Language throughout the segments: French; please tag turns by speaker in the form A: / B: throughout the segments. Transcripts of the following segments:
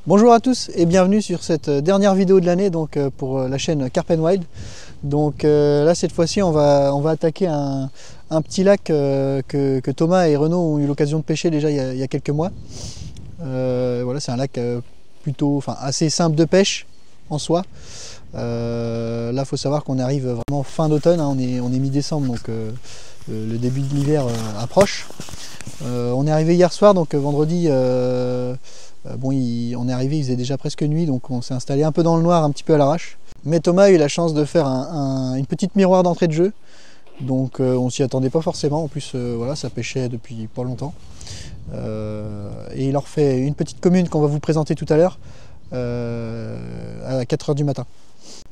A: Bonjour à tous et bienvenue sur cette dernière vidéo de l'année donc pour la chaîne Carp & Wild. Donc là cette fois-ci on va attaquer un petit lac que Thomas et Renaud ont eu l'occasion de pêcher déjà il y a quelques mois. Voilà, c'est un lac assez simple de pêche en soi. Là il faut savoir qu'on arrive vraiment fin d'automne, hein, on est mi-décembre, donc le début de l'hiver approche. On est arrivé hier soir, donc vendredi. On est arrivé, il faisait déjà presque nuit, donc on s'est installé un peu dans le noir, un petit peu à l'arrache. Mais Thomas a eu la chance de faire une petite miroir d'entrée de jeu, donc on s'y attendait pas forcément. En plus, voilà, ça pêchait depuis pas longtemps. Et il leur fait une petite commune qu'on va vous présenter tout à l'heure, à 4 h du matin.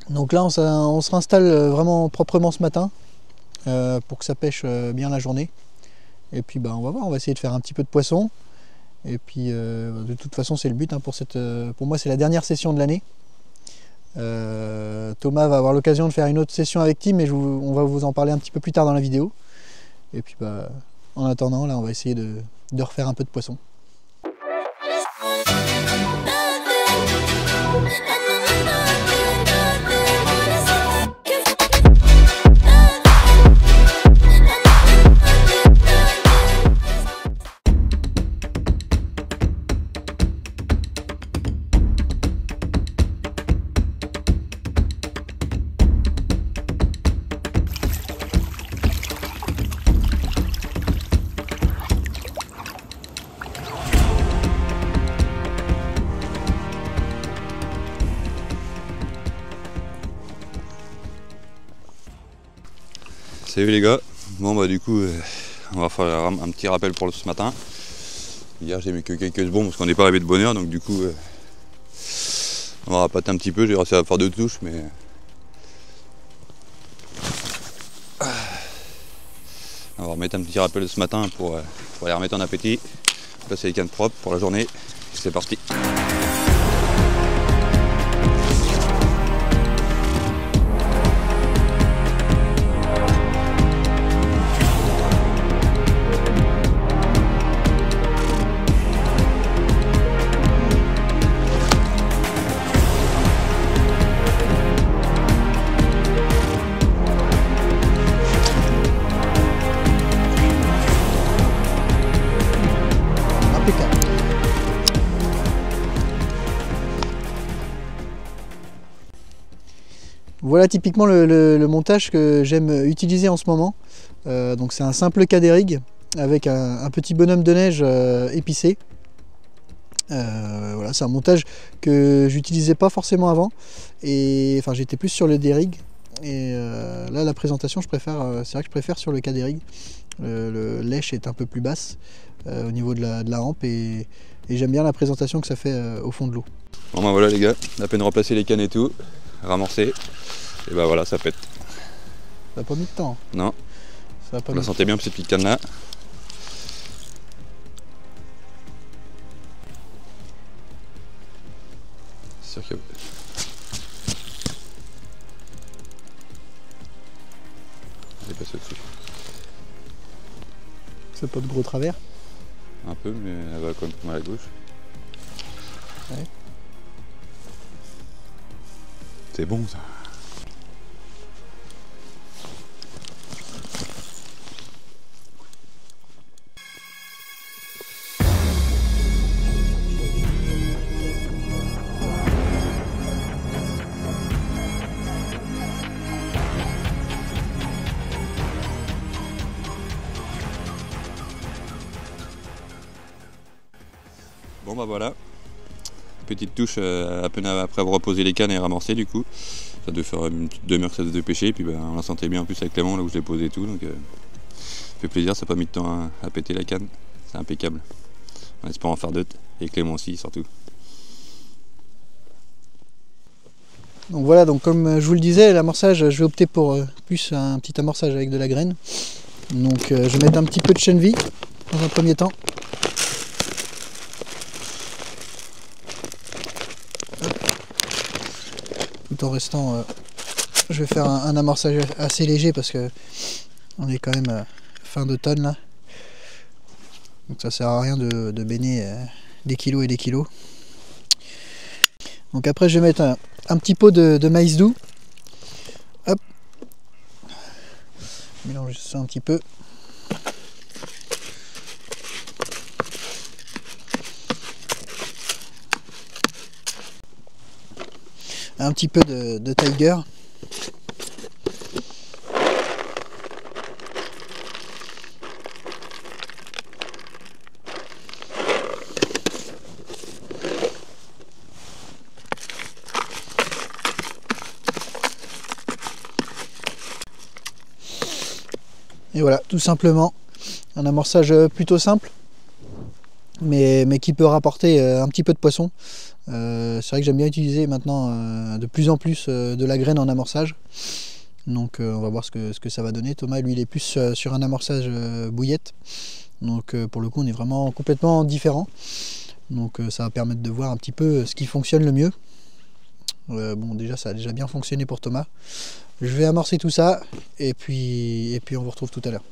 A: Donc là, on se réinstalle vraiment proprement ce matin, pour que ça pêche bien la journée. Et puis on va voir, on va essayer de faire un petit peu de poisson. Et puis de toute façon c'est le but, hein, pour moi c'est la dernière session de l'année. Thomas va avoir l'occasion de faire une autre session avec Tim, mais on va vous en parler un petit peu plus tard dans la vidéo. Et puis en attendant, là on va essayer de refaire un peu de poisson.
B: Salut les gars, bon du coup on va faire un petit rappel pour ce matin. Hier j'ai mis que quelques secondes parce qu'on n'est pas arrivé de bonne heure, donc du coup on va rapater un petit peu, j'ai réussi à faire 2 touches, mais on va remettre un petit rappel ce matin pour aller remettre en appétit, passer les cannes propres pour la journée. C'est parti.
A: Voilà typiquement le montage que j'aime utiliser en ce moment. Donc c'est un simple cadérig avec un petit bonhomme de neige épicé. Voilà, c'est un montage que j'utilisais pas forcément avant, et enfin j'étais plus sur le dérig. Et là la présentation c'est vrai que je préfère sur le cadérig. Le lèche est un peu plus basse au niveau de la hampe, et j'aime bien la présentation que ça fait au fond de l'eau.
B: Bon voilà les gars, on a peine remplacé les cannes et tout, ramorcé, et voilà, ça pète.
A: Ça n'a pas mis de temps.
B: Non,
A: ça a pas
B: vous la sentez bien cette petite canne là. C'est sûr qu'il y a... Elle est passée au-dessus.
A: C'est pas de gros travers.
B: Un peu, mais elle va quand même à la gauche.
A: Ouais.
B: C'est bon ça. Bon voilà, petite touche à peine après avoir reposé les cannes et ramassé du coup. Ça devait faire une petite demi-heure que ça devait pêcher, et puis on la sentait bien en plus avec Clément là où je l'ai posé et tout, donc ça fait plaisir, ça n'a pas mis de temps à péter la canne, c'est impeccable. On espère en faire d'autres, et Clément aussi surtout.
A: Donc voilà, donc comme je vous le disais, l'amorçage, je vais opter pour plus un petit amorçage avec de la graine. Donc je vais mettre un petit peu de chènevis dans un premier temps. Tout en restant, je vais faire un amorçage assez léger parce que on est quand même fin d'automne là. Donc ça sert à rien de baigner des kilos et des kilos. Donc après je vais mettre un petit pot de maïs doux. Hop. Mélange ça un petit peu. Un petit peu de Tiger. Et voilà, tout simplement, un amorçage plutôt simple, mais qui peut rapporter un petit peu de poisson. C'est vrai que j'aime bien utiliser maintenant de plus en plus de la graine en amorçage. Donc on va voir ce que ça va donner. Thomas, lui, il est plus sur un amorçage bouillette. Donc pour le coup, on est vraiment complètement différent. Donc ça va permettre de voir un petit peu ce qui fonctionne le mieux. Bon, déjà, ça a déjà bien fonctionné pour Thomas. Je vais amorcer tout ça et puis on vous retrouve tout à l'heure.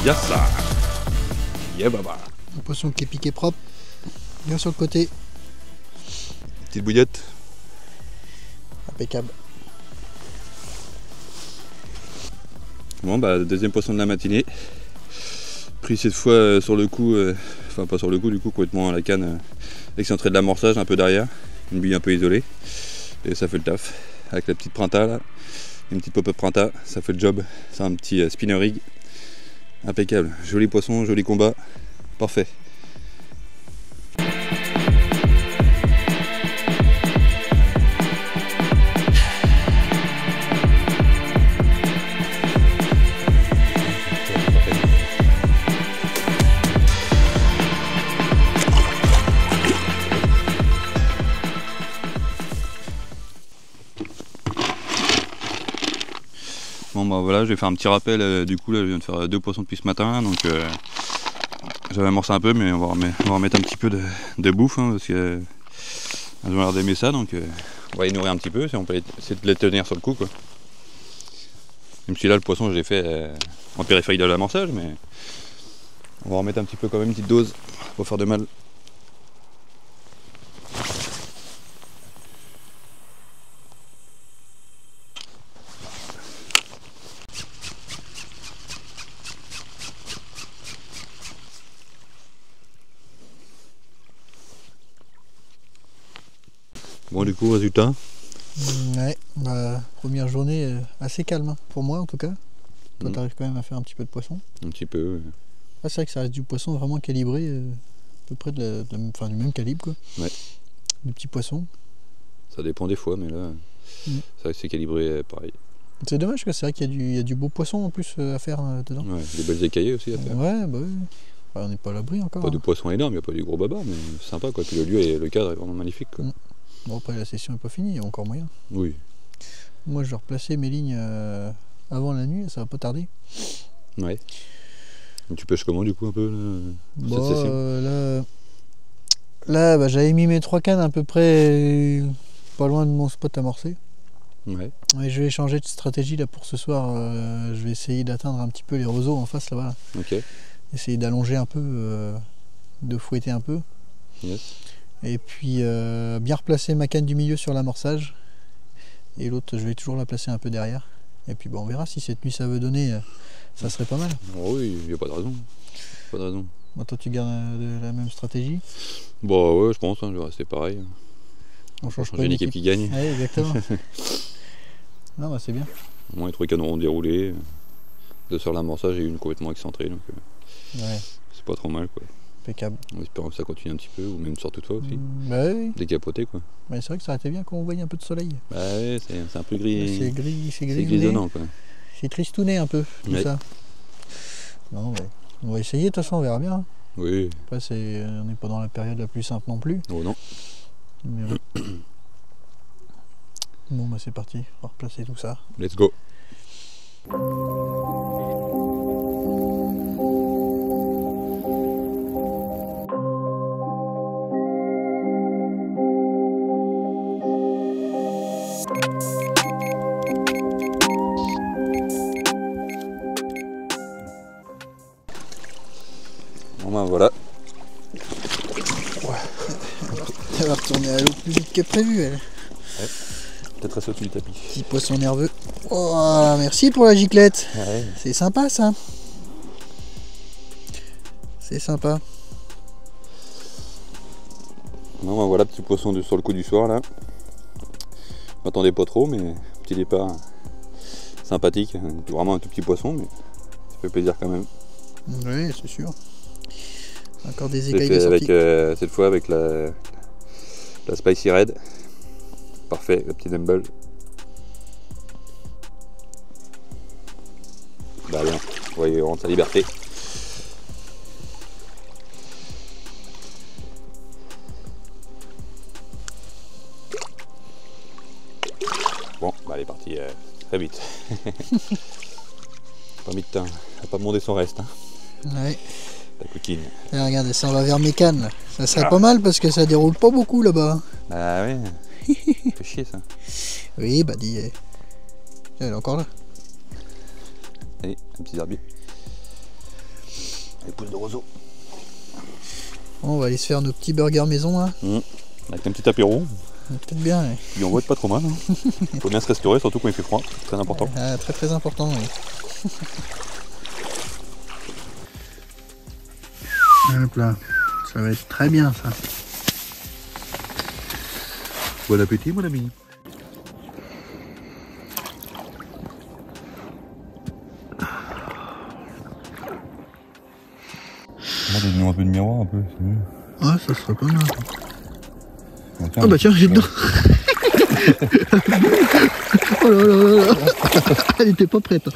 B: Yassa. Yeah baba.
A: Un poisson qui est piqué propre, bien sur le côté.
B: Petite bouillette.
A: Impeccable.
B: Bon bah deuxième poisson de la matinée. Pris cette fois sur le coup, enfin pas sur le coup du coup, complètement à la canne, excentré de l'amorçage un peu derrière, une bille un peu isolée. Et ça fait le taf. Avec la petite printa là, une petite pop-up printa, ça fait le job. C'est un petit spinner rig. Impeccable, joli poisson, joli combat, parfait. Bon bah voilà, je vais faire un petit rappel, du coup là je viens de faire 2 poissons depuis ce matin, donc j'avais amorcé un peu mais on va remettre un petit peu de bouffe, hein, parce que elles ont l'air d'aimer ça, donc on va les nourrir un petit peu, si on peut essayer de les tenir sur le coup quoi. Même si là le poisson je l'ai fait en périphérie de l'amorçage, mais on va remettre un petit peu quand même, une petite dose, pour faire de mal. Bon du coup résultat.
A: Ouais, bah, première journée assez calme, hein, pour moi en tout cas. Toi t'arrives quand même à faire un petit peu de poisson.
B: Un petit peu.
A: Ah, c'est vrai que ça reste du poisson vraiment calibré, à peu près du même calibre quoi.
B: Ouais.
A: Du petit poisson.
B: Ça dépend des fois, mais là, c'est calibré pareil.
A: C'est dommage que c'est vrai qu'il y a du beau poisson en plus à faire dedans.
B: Ouais, des belles écaillées aussi à faire.
A: Ouais, bah oui. Bah, on n'est pas à l'abri encore.
B: Pas
A: hein.
B: de poisson énorme, il n'y a pas du gros baba, mais c'est sympa quoi. Puis le lieu et le cadre est vraiment magnifique quoi.
A: Bon, après la session n'est pas finie, il y a encore moyen.
B: Oui.
A: Moi je vais replacer mes lignes avant la nuit, ça va pas tarder.
B: Ouais. Et tu pêches comment du coup un peu cette
A: Bon,
B: session
A: là bah, j'avais mis mes 3 cannes à peu près pas loin de mon spot amorcé.
B: Ouais.
A: Et je vais changer de stratégie là pour ce soir. Je vais essayer d'atteindre un petit peu les roseaux en face là-bas.
B: Ok.
A: Essayer d'allonger un peu, de fouetter un peu.
B: Yes.
A: Et puis bien replacer ma canne du milieu sur l'amorçage. Et l'autre je vais toujours la placer un peu derrière. Et puis bon, on verra si cette nuit ça veut donner, ça serait pas mal.
B: Oh oui, il n'y a pas de raison. Pas de raison.
A: Bon, toi tu gardes la même stratégie?
B: Bon ouais, je pense, hein, je vais rester pareil.
A: On change pas
B: J'ai une équipe qui gagne.
A: Ouais, exactement. Non, bah c'est bien.
B: Au moins les trois canons auront déroulé. Deux sur l'amorçage et une complètement excentrée. Donc
A: Ouais,
B: c'est pas trop mal quoi.
A: impeccable.
B: En espérant que ça continue un petit peu, ou même sur toutefois aussi.
A: Bah oui.
B: Décapoté quoi.
A: Mais c'est vrai que ça aurait été bien qu'on voyait un peu de soleil.
B: Bah ouais, c'est un peu gris.
A: C'est gris, c'est
B: C'est grisonnant quoi.
A: C'est tristouné un peu, tout
B: Ouais.
A: ça. Non, mais on va essayer, de toute façon, on verra bien.
B: Oui.
A: Après, on n'est pas dans la période la plus simple non plus.
B: Oh non.
A: Mais oui. Bon, bah c'est parti, on va replacer tout ça.
B: Let's go. Bon ben voilà.
A: Elle va retourner à l'eau plus vite que prévu, elle.
B: Ouais. Peut-être rester au-dessus du tapis.
A: Petit poisson nerveux. Oh, merci pour la giclette.
B: Ouais.
A: C'est sympa ça. C'est sympa.
B: Non ben voilà, petit poisson sur le coup du soir là. Je m'attendais pas trop, mais petit départ sympathique. Vraiment un tout petit poisson, mais ça fait plaisir quand même.
A: Oui, c'est sûr. Encore des
B: C'est
A: écailles de
B: fait
A: sortie.
B: avec, cette fois avec la Spicy Red. Parfait, le petit dumble. Bah bien, vous voyez, il rentre sa liberté. Bon, bah elle est partie très vite. Pas mis de temps, elle a pas demandé son reste, hein,
A: Ouais.
B: la coquine.
A: Et regardez, ça on va vers Mécane là. Ça serait pas mal parce que ça déroule pas beaucoup là-bas.
B: Bah ouais, ça fait chier ça.
A: Oui, bah dis. Elle est encore là.
B: Allez, un petit herbier. Les pousses de roseau.
A: Bon, on va aller se faire nos petits burgers maison là.
B: Avec un petit apéro.
A: Peut-être bien. Ouais.
B: Puis on voit pas trop mal. Hein. Faut bien se restaurer, surtout quand il fait froid. C'est très important.
A: Ah, très très important, oui. Hop là. Ça va être très bien ça.
B: Bon appétit mon ami. Donne-nous un peu de miroir un peu, c'est mieux.
A: Ah, ça serait pas mal.
B: Bon,
A: Ah bah tiens, j'ai dedans. Oh là là là là. Elle était pas prête.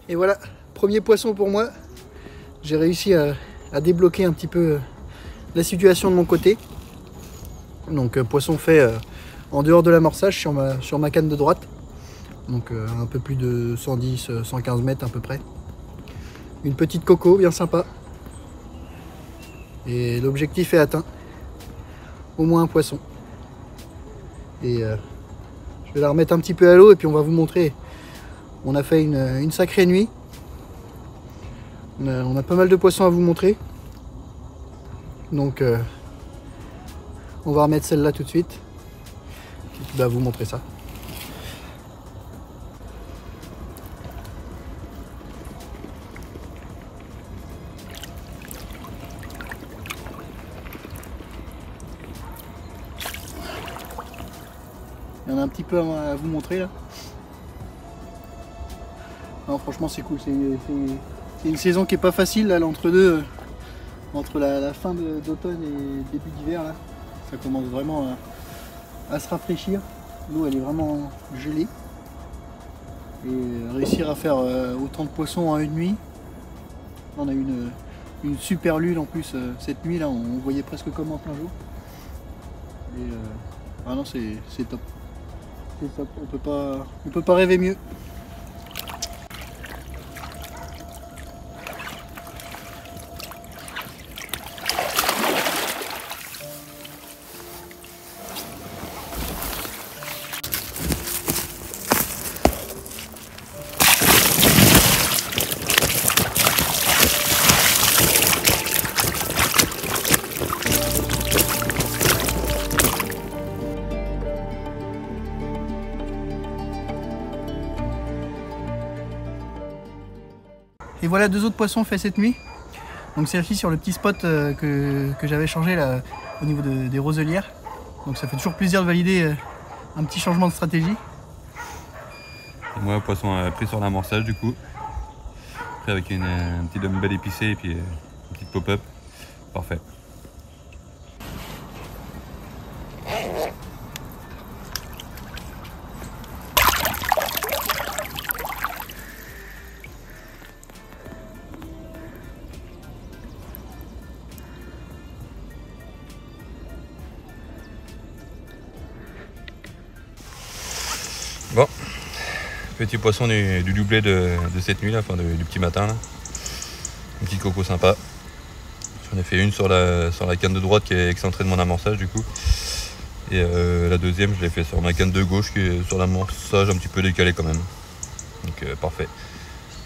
A: Et voilà, premier poisson pour moi. J'ai réussi à débloquer un petit peu la situation de mon côté. Donc poisson fait en dehors de l'amorçage sur ma canne de droite. Donc un peu plus de 110, 115 mètres à peu près. Une petite coco bien sympa. Et l'objectif est atteint. Au moins un poisson. Et je vais la remettre un petit peu à l'eau et puis on va vous montrer. On a fait une sacrée nuit. On a pas mal de poissons à vous montrer. Donc on va remettre celle-là tout de suite. puis vous montrer ça. Il y en a un petit peu à vous montrer là. Non, franchement c'est cool, c'est une saison qui est pas facile là, l'entre-deux, entre la fin d'automne et début d'hiver là. Ça commence vraiment à se rafraîchir. L'eau elle est vraiment gelée. Et réussir à faire autant de poissons en une nuit. On a eu une super lune en plus cette nuit là, on voyait presque comme en plein jour. Et ah non c'est top. C'est top, on peut pas rêver mieux. Et voilà 2 autres poissons faits cette nuit. Donc celle-ci sur le petit spot que j'avais changé là au niveau des roselières. Donc ça fait toujours plaisir de valider un petit changement de stratégie.
B: Et moi poisson pris sur l'amorçage du coup. Après avec un petit dumbbell épicé et puis une petite pop-up. Parfait. Bon, petit poisson du doublé de cette nuit, là, enfin du petit matin. Là. Un petit coco sympa. J'en ai fait une sur la canne de droite qui est excentrée de mon amorçage du coup. Et la deuxième, je l'ai fait sur ma canne de gauche qui est sur l'amorçage un petit peu décalé quand même. Donc parfait.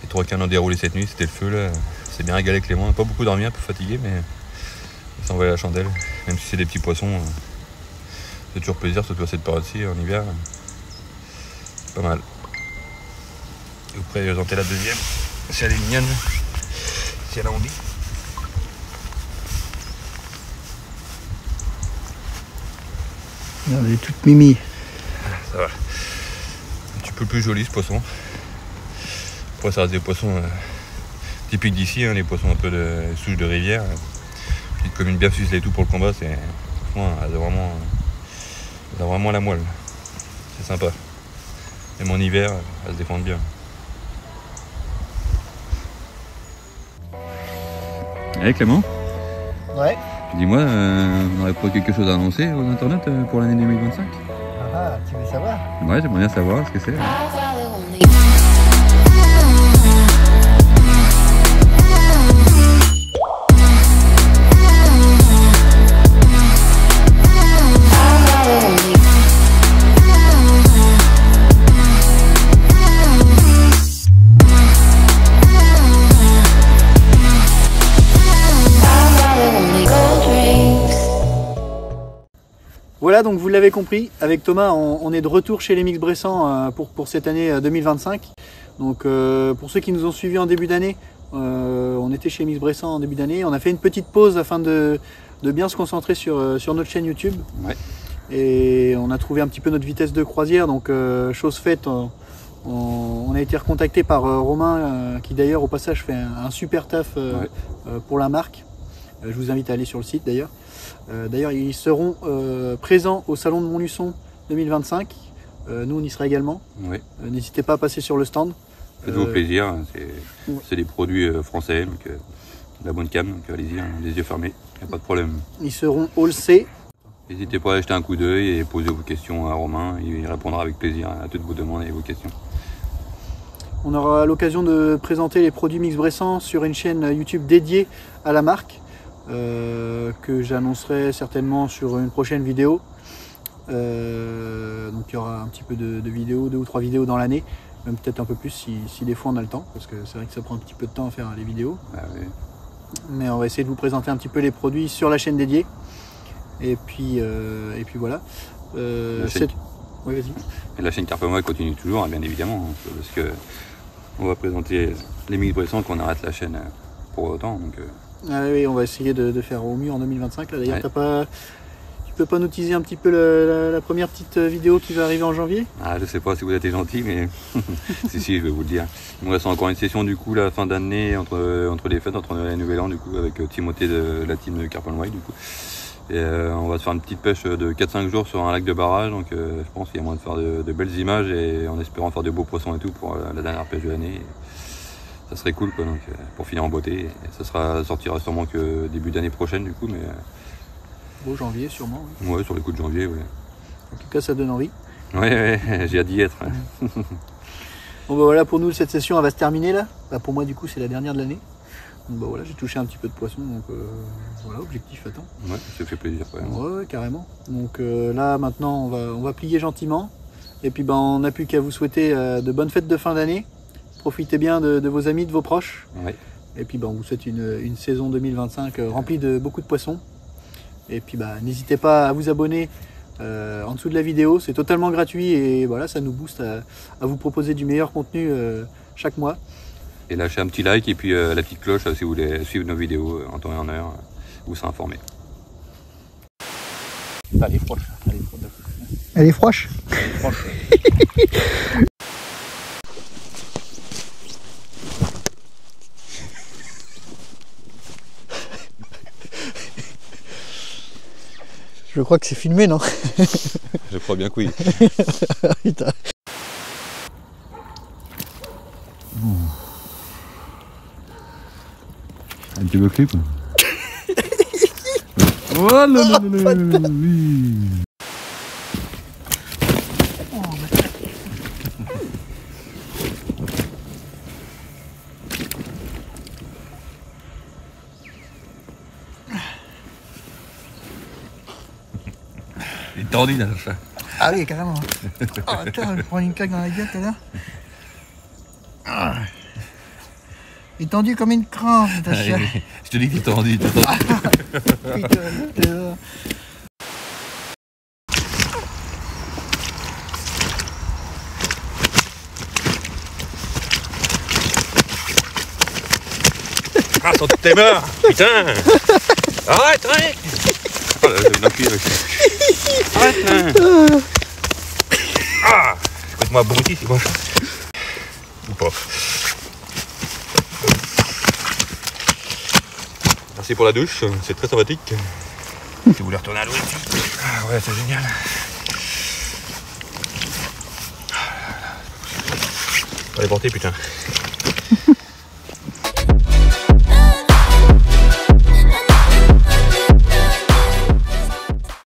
B: Les 3 cannes ont déroulé cette nuit, c'était le feu là. C'est bien régalé Clément, on n'a pas beaucoup dormi, un peu fatigué, mais ça envoyait la chandelle. Même si c'est des petits poissons, c'est toujours plaisir, surtout à cette période-ci en hiver. Pas mal. Et après j'ai tenté la deuxième, si elle est mignonne, si elle a envie.
A: Elle est toute mimi.
B: Ça va. Un petit peu plus joli ce poisson. Après ça reste des poissons typiques d'ici, hein, les poissons un peu de souches de rivière. Petite commune bien fuselée et tout pour le combat, c'est franchement elle a vraiment la moelle. C'est sympa. Même en hiver, elles se défendent bien. Allez Clément.
A: Ouais.
B: Dis-moi, on n'aurait pas quelque chose à annoncer aux internautes pour l'année 2025?
A: Ah, tu veux savoir?
B: Ouais, j'aimerais bien savoir ce que c'est.
A: Voilà, donc vous l'avez compris, avec Thomas, on est de retour chez les Mix Bressans pour cette année 2025. Donc pour ceux qui nous ont suivis en début d'année, on était chez Mix Bressans en début d'année. On a fait une petite pause afin de bien se concentrer sur notre chaîne YouTube. Ouais. Et on a trouvé un petit peu notre vitesse de croisière, donc chose faite, on a été recontacté par Romain, qui d'ailleurs au passage fait un super taf pour la marque. Je vous invite à aller sur le site d'ailleurs. D'ailleurs, ils seront présents au salon de Montluçon 2025. Nous, on y sera également. Oui. N'hésitez pas à passer sur le stand.
B: Faites-vous plaisir. C'est des produits français, donc de la bonne cam. Donc allez-y, hein, les yeux fermés. Il n'y a pas de problème.
A: Ils seront all C.
B: N'hésitez pas à jeter un coup d'œil et poser vos questions à Romain. Il répondra avec plaisir à toutes vos demandes et vos questions.
A: On aura l'occasion de présenter les produits Mix Bressans sur une chaîne YouTube dédiée à la marque. Que j'annoncerai certainement sur une prochaine vidéo. Donc il y aura un petit peu de vidéos, 2 ou 3 vidéos dans l'année, même peut-être un peu plus si des fois on a le temps, parce que c'est vrai que ça prend un petit peu de temps à faire les vidéos. Ah oui. Mais on va essayer de vous présenter un petit peu les produits sur la chaîne dédiée. Et puis voilà. Oui, vas-y.
B: Et la chaîne Carpe Wild continue toujours, hein, bien évidemment, hein, parce que on va présenter les 1000 poissons qu'on arrête la chaîne pour autant. Donc,
A: Ah oui, on va essayer de faire au mieux en 2025. D'ailleurs,
B: ouais.
A: tu peux pas nous teaser un petit peu la première petite vidéo qui va arriver en janvier?
B: Ah, je sais pas si vous êtes gentil, mais si, je vais vous le dire. Il me reste encore une session du coup la fin d'année entre les fêtes, entre Noël et Nouvel An du coup avec Timothée de la team de Carpe Wild du coup. Et on va se faire une petite pêche de 4-5 jours sur un lac de barrage, donc je pense qu'il y a moyen de faire de belles images et en espérant faire de beaux poissons et tout pour la dernière pêche de l'année. Ça serait cool quoi, donc pour finir en beauté. Et ça sortira sûrement que début d'année prochaine du coup, mais
A: Beau janvier sûrement. Oui.
B: ouais, sur les coups de janvier, ouais.
A: En tout cas, ça donne envie.
B: Ouais, j'ai hâte d'y être.
A: Bon bah voilà, pour nous cette session elle va se terminer là. Bah, pour moi du coup c'est la dernière de l'année. Donc bah voilà, j'ai touché un petit peu de poisson, donc voilà, objectif atteint.
B: Ouais, ça fait plaisir quand même.
A: Ouais, carrément. Donc là maintenant on va plier gentiment. Et puis bah, on n'a plus qu'à vous souhaiter de bonnes fêtes de fin d'année. Profitez bien de vos amis, de vos proches.
B: Ouais.
A: Et puis bah, on vous souhaite une saison 2025 remplie de beaucoup de poissons. Et puis bah, n'hésitez pas à vous abonner en dessous de la vidéo, c'est totalement gratuit et voilà, ça nous booste à vous proposer du meilleur contenu chaque mois.
B: Et lâchez un petit like et puis la petite cloche si vous voulez suivre nos vidéos en temps et en heure, vous serez informés.
A: Elle est froche. Elle est froche.
B: Elle est froche.
A: Je crois que c'est filmé, non?
B: Je crois bien que oui.
A: Putain.
B: Un petit peu clip. Oh là là là là, oui. Il est tordu dans le chat.
A: Ah oui, carrément. Oh, attends, je prends une claque dans la gueule tout à l'heure. Ah. Il est tendu comme une crampe, ta chère.
B: Je te dis qu'il est tordu.
A: Putain.
B: Ah, t'es mort. Putain. Arrête. Oh là, j'ai une encuille avec ça. Arrête là. Ah, écoute-moi abruti, c'est quoi ça? Ou pas. Merci pour la douche, c'est très sympathique. Si vous voulez retourner à l'eau ici. Ah ouais, c'est génial. Faut les porter, putain.